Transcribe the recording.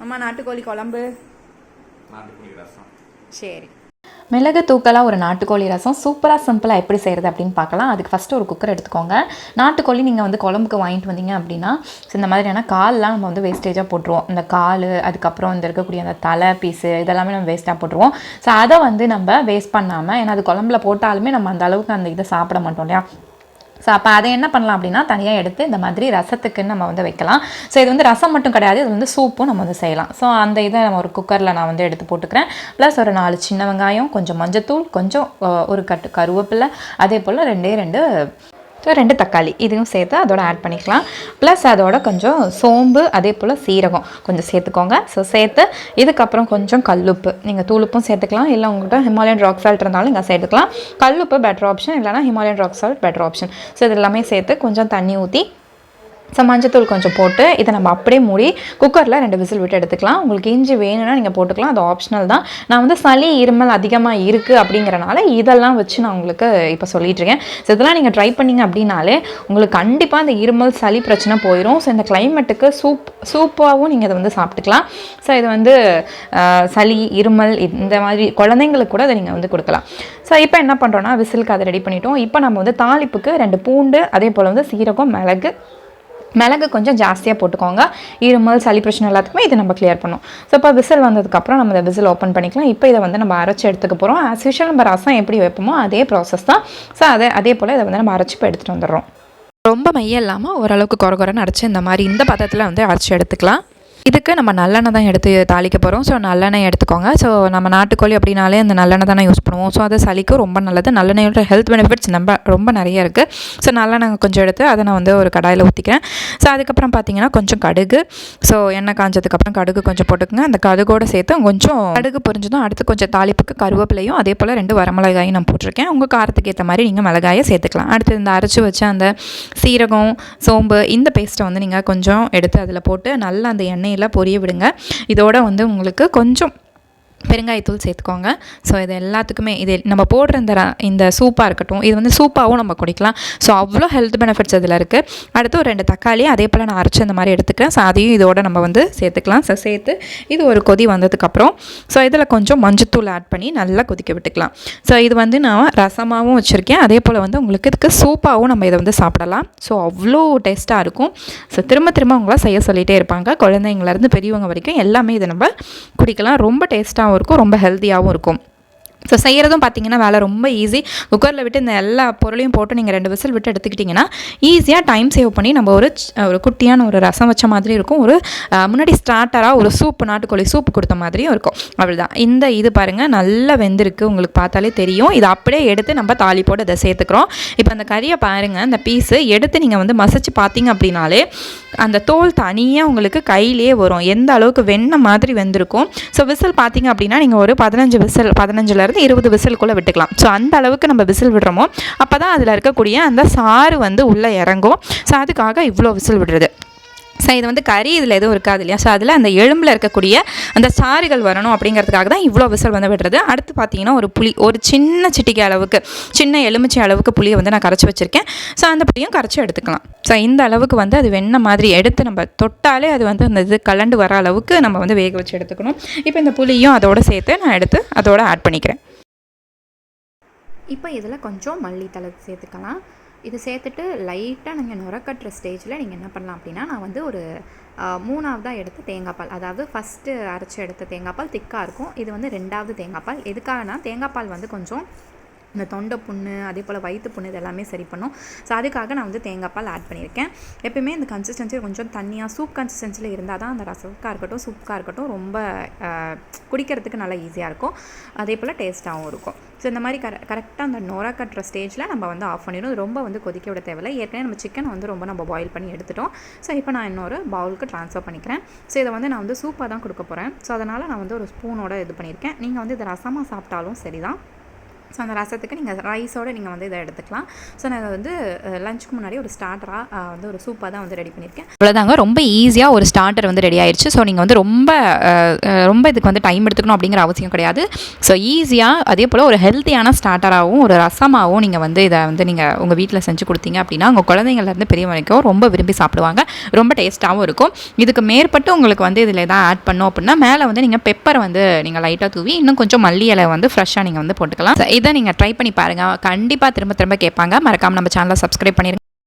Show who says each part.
Speaker 1: அம்மா நாட்டுக்கோழி குழம்பு.
Speaker 2: நாட்டுக்கோழி ரசம்.
Speaker 1: சரி. மிளகு தூக்கலாக ஒரு நாட்டுக்கோழி ரசம் சூப்பராக சிம்பிளாக எப்படி செய்கிறது அப்படின்னு பார்க்கலாம். அதுக்கு ஃபஸ்ட்டு ஒரு குக்கர் எடுத்துக்கோங்க. நாட்டுக்கோழி நீங்கள் வந்து குழம்புக்கு வாங்கிட்டு வந்தீங்க அப்படின்னா இந்த மாதிரியான கால்லாம் நம்ம வந்து வேஸ்டேஜாக போட்டுருவோம். இந்த கால், அதுக்கப்புறம் இந்த இருக்கக்கூடிய அந்த தலை பீஸு இதெல்லாமே நம்ம வேஸ்ட்டாக போட்டுருவோம். ஸோ அதை வந்து நம்ம வேஸ்ட் பண்ணாமல், ஏன்னா அது குழம்புல போட்டாலுமே நம்ம அந்த அளவுக்கு அந்த இதை சாப்பிட மாட்டோம் இல்லையா. ஸோ அப்போ அதை என்ன பண்ணலாம் அப்படின்னா தனியாக எடுத்து இந்த மாதிரி ரசத்துக்குன்னு நம்ம வந்து வைக்கலாம். ஸோ இது வந்து ரசம் மட்டும் கிடையாது, இது வந்து சூப்பும் நம்ம வந்து செய்யலாம். ஸோ அந்த இதை நம்ம ஒரு குக்கரில் நான் வந்து எடுத்து போட்டுக்கிறேன். ப்ளஸ் ஒரு 4 சின்ன வெங்காயம், கொஞ்சம் மஞ்சத்தூள், கொஞ்சம் ஒரு கட்டு கருவேப்பிலை, அதே போல் 2 தக்காளி இதையும் சேர்த்து அதோட ஆட் பண்ணிக்கலாம். ப்ளஸ் அதோட கொஞ்சம் சோம்பு, அதே போல் சீரகம் கொஞ்சம் சேர்த்துக்கோங்க. ஸோ சேர்த்து இதுக்கப்புறம் கொஞ்சம் கல்லுப்பு, நீங்கள் தூளுப்பும் சேர்த்துக்கலாம், இல்லை உங்கள்கிட்ட ஹிமாலயன் ராக் சால்ட் இருந்தாலும் இங்கே சேர்த்துக்கலாம். கல்லுப்பு பெட்டர் ஆப்ஷன், இல்லைனா Himalayan rock salt better option. So இது எல்லாமே சேர்த்து கொஞ்சம் தண்ணி ஊற்றி மஞ்சத்தூள் கொஞ்சம் போட்டு இதை நம்ம அப்படியே மூடி குக்கரில் 2 விசில் விட்டு எடுத்துக்கலாம். உங்களுக்கு இஞ்சி வேணும்னா நீங்கள் போட்டுக்கலாம், அது ஆப்ஷனல் தான். நான் வந்து சளி இருமல் அதிகமாக இருக்குது அப்படிங்கிறனால இதெல்லாம் வச்சு நான் உங்களுக்கு இப்போ சொல்லிட்டுருக்கேன். ஸோ இதெல்லாம் நீங்கள் ட்ரை பண்ணிங்க அப்படின்னாலே உங்களுக்கு கண்டிப்பாக இந்த இருமல் சளி பிரச்சனை போயிடும். ஸோ இந்த கிளைமேட்டுக்கு சூப்பாகவும் நீங்கள் இதை வந்து சாப்பிட்டுக்கலாம். ஸோ இது வந்து சளி இருமல் இந்த மாதிரி குழந்தைங்களுக்கு கூட அதை நீங்கள் வந்து கொடுக்கலாம். ஸோ இப்போ என்ன பண்ணுறோன்னா விசிலுக்கு அதை ரெடி பண்ணிட்டோம். இப்போ நம்ம வந்து தாளிப்புக்கு 2 பூண்டு, அதே போல் வந்து சீரகம், மிளகு கொஞ்சம் ஜாஸ்தியாக போட்டுக்கோங்க. இருமல் சளி பிரச்சனை எல்லாத்துக்குமே இதை நம்ம கிளியர் பண்ணோம். ஸோ இப்போ விசில் வந்ததுக்கப்புறம் நம்ம இந்த விசில் ஓப்பன் பண்ணிக்கலாம். இப்போ இதை வந்து நம்ம அரைச்சி எடுத்துக்க போகிறோம். ஆஸ் யூஷுவல் நம்ம ரசம் எப்படி வைப்போமோ அதே ப்ராசஸ் தான். ஸோ அதே போல் இதை வந்து நம்ம அரைச்சி இப்போ எடுத்துகிட்டு வந்துடுறோம். ரொம்ப மையம் இல்லாமல் ஓரளவுக்கு குறைன்னு அரைச்சி இந்த மாதிரி இந்த பதத்தில் வந்து அரைச்சி எடுத்துக்கலாம். இதுக்கு நம்ம நல்லெண்ணெய் தான் எடுத்து தாளிக்க போகிறோம். ஸோ நல்லெண்ணெய் எடுத்துக்கோங்க. ஸோ நம்ம நாட்டுக்கோழி அப்படின்னாலே அந்த நல்லெண்ணெய் தானே யூஸ் பண்ணுவோம். ஸோ அது சளிக்கும் ரொம்ப நல்லது. நல்லெண்ணெயோட ஹெல்த் பெனிஃபிட்ஸ் ரொம்ப நிறைய இருக்குது. ஸோ நல்லெண்ணெய் கொஞ்சம் எடுத்து அதை நான் வந்து ஒரு கடாயில் ஊற்றிக்கிறேன். ஸோ அதுக்கப்புறம் பார்த்தீங்கன்னா கொஞ்சம் கடுகு. ஸோ எண்ணெய் காஞ்சதுக்கப்புறம் கடுகு கொஞ்சம் போட்டுக்கோங்க. அந்த கடுகோடு சேர்த்து கொஞ்சம் கடுகு பொரிஞ்சதும் அடுத்து கொஞ்சம் தாளிப்புக்கு கருவேப்பிலையும், அதே போல் 2 வரமிளகாயும் நான் போட்டிருக்கேன். உங்கள் காரத்துக்கு ஏற்ற மாதிரி நீங்கள் மிளகாயை சேர்த்துக்கலாம். அடுத்து இந்த அரைச்சி வச்ச அந்த சீரகம், சோம்பு இந்த பேஸ்ட்டை வந்து நீங்கள் கொஞ்சம் எடுத்து அதில் போட்டு நல்லா அந்த எண்ணெய் பொரிய விடுங்க. இதோட வந்து உங்களுக்கு கொஞ்சம் பெருங்காயத்தூள் சேர்த்துக்கோங்க. ஸோ இது எல்லாத்துக்குமே இது நம்ம போடுற இந்த சூப்பாக இருக்கட்டும், இது வந்து சூப்பாகவும் நம்ம குடிக்கலாம். ஸோ அவ்வளோ ஹெல்த் பெனிஃபிட்ஸ் இதில் இருக்குது. அடுத்து ஒரு 2 தக்காளி அதே போல் நான் அரைச்சி அந்த மாதிரி எடுத்துக்கிறேன். ஸோ அதையும் இதோட நம்ம வந்து சேர்த்துக்கலாம். ஸோ சேர்த்து இது ஒரு கொதி வந்ததுக்கப்புறம் ஸோ இதில் கொஞ்சம் மஞ்சத்தூள் ஆட் பண்ணி நல்லா கொதிக்க விட்டுக்கலாம். ஸோ இது வந்து நான் ரசமாகவும் வச்சுருக்கேன், அதே போல் வந்து உங்களுக்கு இதுக்கு சூப்பாகவும் நம்ம இதை வந்து சாப்பிடலாம். ஸோ அவ்வளோ டேஸ்ட்டாக இருக்கும். ஸோ திரும்ப உங்களை செய்ய சொல்லிகிட்டே இருப்பாங்க. குழந்தைங்கலேருந்து பெரியவங்க வரைக்கும் எல்லாமே இதை நம்ம குடிக்கலாம். ரொம்ப டேஸ்ட்டாகவும் இருக்கும், ரொம்ப ஹெல்த்தியாகவும் இருக்கும். ஸோ செய்கிறதும் பார்த்தீங்கன்னா வேலை ரொம்ப ஈஸி. குக்கரில் விட்டு இந்த எல்லா பொருளையும் போட்டு நீங்கள் 2 விசில் விட்டு எடுத்துக்கிட்டிங்கன்னா ஈஸியாக டைம் சேவ் பண்ணி நம்ம ஒரு குட்டியான ஒரு ரசம் வச்ச மாதிரி இருக்கும். ஒரு முன்னாடி ஸ்டார்டராக ஒரு நாட்டுக்கோழி சூப்பு கொடுத்த மாதிரியும் இருக்கும். அவ்வளோதான். இது பாருங்கள் நல்லா வெந்திருக்கு, உங்களுக்கு பார்த்தாலே தெரியும். இதை அப்படியே எடுத்து நம்ம தாளிப்போடு இதை சேர்த்துக்கிறோம். இப்போ அந்த கறியை பாருங்கள், அந்த பீஸு எடுத்து நீங்கள் வந்து மசிச்சு பார்த்தீங்க அப்படின்னாலே அந்த தோல் தனியாக உங்களுக்கு கையிலே வரும். எந்த அளவுக்கு வெண்ணெய் மாதிரி வெந்திருக்கும். ஸோ விசில் பார்த்தீங்க அப்படின்னா நீங்கள் ஒரு 15 20 விசிலுக்குள்ளே விட்டுக்கலாம். ஸோ அந்த அளவுக்கு நம்ம விசில் விடுறோமோ அப்போ தான் அதில் இருக்கக்கூடிய அந்த சாறு வந்து உள்ளே இறங்கும். ஸோ அதுக்காக இவ்வளோ விசில் விடுறது. ஸோ இது வந்து கறி இதில் எதுவும் இருக்காது இல்லையா. ஸோ அதில் அந்த எலும்பில் இருக்கக்கூடிய அந்த சாறுகள் வரணும் அப்படிங்கிறதுக்காக தான் இவ்வளோ விசில் வந்து விடுறது. அடுத்து பார்த்தீங்கன்னா ஒரு சின்ன சிட்டிகை அளவுக்கு, சின்ன எலுமிச்சை அளவுக்கு புளியை வந்து நான் கரைச்சி வச்சுருக்கேன். ஸோ அந்த புளியும் கரைச்சி எடுத்துக்கலாம். ஸோ இந்த அளவுக்கு வந்து அது வெண்ணெய் மாதிரி எடுத்து நம்ம தொட்டாலே அது வந்து அந்த இது கலண்டு வர அளவுக்கு நம்ம வந்து வேக வச்சு எடுத்துக்கணும். இப்போ இந்த புளியும் அதோடு சேர்த்து நான் எடுத்து அதோட ஆட் பண்ணிக்கிறேன். இப்போ இதில் கொஞ்சம் மல்லித்தழை சேர்த்துக்கலாம். இது சேர்த்துட்டு லைட்டாக நீங்கள் நுரக்கட்டுற ஸ்டேஜில் நீங்கள் என்ன பண்ணலாம் அப்படின்னா, நான் வந்து ஒரு 3ஆவதாக எடுத்த தேங்காய் பால், அதாவது ஃபஸ்ட்டு அரைச்சி எடுத்த தேங்காய் பால் திக்காக இருக்கும். இது வந்து 2ஆவது தேங்காய் பால். எதுக்காகனா தேங்காய் பால் வந்து கொஞ்சம் இந்த தொண்டை புண்ணு, அதே போல் வயிற்று புண்ணு இது எல்லாமே சரி பண்ணும். ஸோ அதுக்காக நான் வந்து தேங்காய் பால் ஆட் பண்ணியிருக்கேன். எப்பயுமே இந்த கன்சிஸ்டன்சி கொஞ்சம் தண்ணியாக சூப் கன்சிஸ்டன்சியில் இருந்தால் தான் அந்த ரசத்துக்காக இருக்கட்டும் சூப்புக்காக இருக்கட்டும் ரொம்ப குடிக்கிறதுக்கு நல்லா ஈஸியாக இருக்கும், அதே போல் டேஸ்ட்டாகவும் இருக்கும். ஸோ இந்த மாதிரி கரெக்டாக அந்த நொர கட்டுற ஸ்டேஜில் நம்ம வந்து ஆஃப் பண்ணிடணும். ரொம்ப வந்து கொதிக்க விட தேவையில்லை. ஏற்கனவே நம்ம சிக்கன் வந்து ரொம்ப நம்ம பாயில் பண்ணி எடுத்துட்டோம். ஸோ இப்போ நான் இன்னொரு பவுலுக்கு ட்ரான்ஸ்ஃபர் பண்ணிக்கிறேன். ஸோ இதை வந்து நான் வந்து சூப்பாக தான் கொடுக்க போகிறேன். ஸோ அதனால் நான் வந்து ஒரு ஸ்பூனோட இது பண்ணியிருக்கேன். நீங்கள் வந்து இதை ரசமாக சாப்பிட்டாலும் சரி தான், ஸோ அந்த ரசத்துக்கு நீங்கள் ரைஸோடு நீங்கள் வந்து இதை எடுத்துக்கலாம். ஸோ நான் வந்து லஞ்சுக்கு முன்னாடி ஒரு ஸ்டார்டராக வந்து ஒரு சூப்பாக தான் வந்து ரெடி பண்ணியிருக்கேன். அவ்வளோதாங்க, ரொம்ப ஈஸியாக ஒரு ஸ்டார்டர் வந்து ரெடி ஆயிடுச்சு. ஸோ நீங்கள் வந்து ரொம்ப இதுக்கு வந்து டைம் எடுத்துக்கணும் அப்படிங்கிற அவசியம் கிடையாது. ஸோ ஈஸியாக அதே போல் ஒரு ஹெல்த்தியான ஸ்டார்டராகவும் ஒரு ரசமாகவும் நீங்கள் வந்து இதை வந்து நீங்கள் உங்கள் வீட்டில் செஞ்சு கொடுத்தீங்க அப்படின்னா உங்கள் குழந்தைங்கள்லேருந்து பெரிய வரைக்கும் ரொம்ப விரும்பி சாப்பிடுவாங்க. ரொம்ப டேஸ்ட்டாகவும் இருக்கும். இதுக்கு மேற்பட்டு உங்களுக்கு வந்து இதில் எதாவது ஆட் பண்ணோம் அப்படின்னா மேலே வந்து நீங்கள் பெப்பரை வந்து நீங்கள் லைட்டாக தூவி இன்னும் கொஞ்சம் மல்லி இலை வந்து ஃப்ரெஷ்ஷாக நீங்கள் வந்து போட்டுக்கலாம். இதை நீங்கள் ட்ரை பண்ணி பாருங்கள். கண்டிப்பாக திரும்ப திரும்ப கேட்பாங்க. மறக்காமல் நம்ம சேனலை சப்ஸ்கிரைப் பண்ணிடுங்க.